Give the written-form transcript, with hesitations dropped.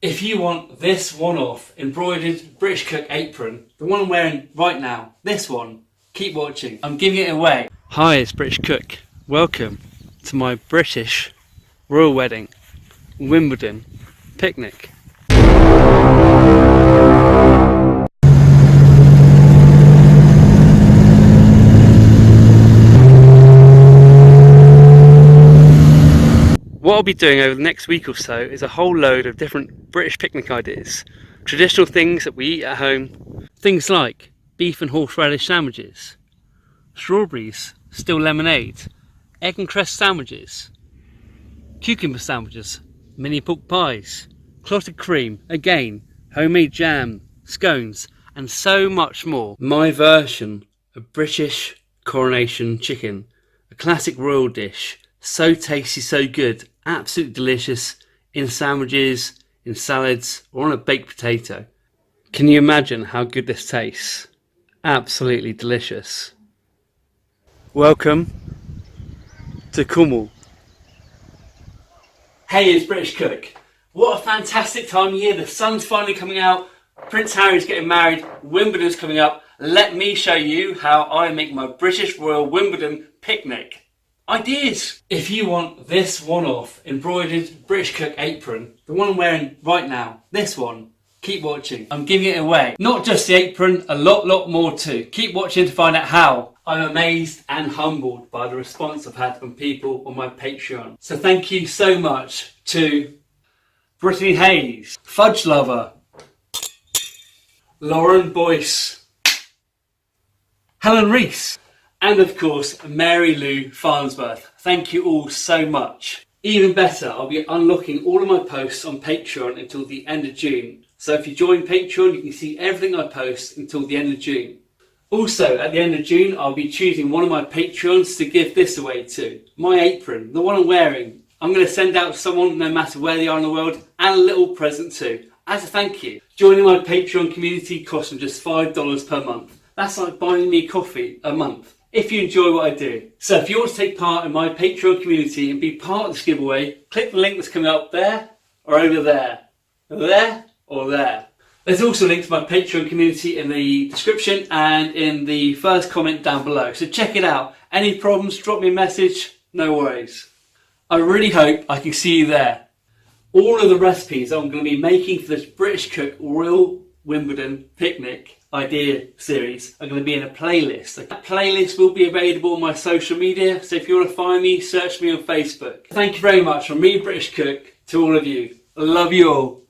If you want this one-off embroidered British Cook apron, the one I'm wearing right now, this one, keep watching. I'm giving it away. Hi, it's British Cook. Welcome to my British royal wedding, Wimbledon picnic. What I'll be doing over the next week or so is a whole load of different British picnic ideas. Traditional things that we eat at home. Things like beef and horseradish sandwiches, strawberries, still lemonade, egg and cress sandwiches, cucumber sandwiches, mini pork pies, clotted cream, again, homemade jam, scones, and so much more. My version of British coronation chicken, a classic royal dish, so tasty, so good, absolutely delicious in sandwiches, in salads, or on a baked potato. Can you imagine how good this tastes? Absolutely delicious. Welcome to Cornwall. Hey, it's British Cook. What a fantastic time of year. The sun's finally coming out. Prince Harry's getting married. Wimbledon's coming up. Let me show you how I make my British Royal Wimbledon picnic ideas. If you want this one-off embroidered British Cook apron, the one I'm wearing right now, this one, keep watching. I'm giving it away. Not just the apron, a lot more too. Keep watching to find out how. I'm amazed and humbled by the response I've had from people on my Patreon. So thank you so much to Brittany Hayes, Fudge Lover, Lauren Boyce, Helen Rees, and of course Mary Lou Farnsworth. Thank you all so much. Even better, I'll be unlocking all of my posts on Patreon until the end of June. So if you join Patreon, you can see everything I post until the end of June. Also, at the end of June, I'll be choosing one of my Patreons to give this away to. My apron, the one I'm wearing. I'm going to send out to someone no matter where they are in the world, and a little present too, as a thank you. Joining my Patreon community costs me just $5 per month. That's like buying me coffee a month, if you enjoy what I do. So if you want to take part in my Patreon community and be part of this giveaway, click the link that's coming up there or over there. There or there. There's also a link to my Patreon community in the description and in the first comment down below. So check it out. Any problems, drop me a message, no worries. I really hope I can see you there. All of the recipes I'm going to be making for this British Cook Royal Wimbledon picnic idea series are going to be in a playlist. That playlist will be available on my social media, so if you want to find me, search me on Facebook. Thank you very much from me, British Cook, to all of you. I love you all.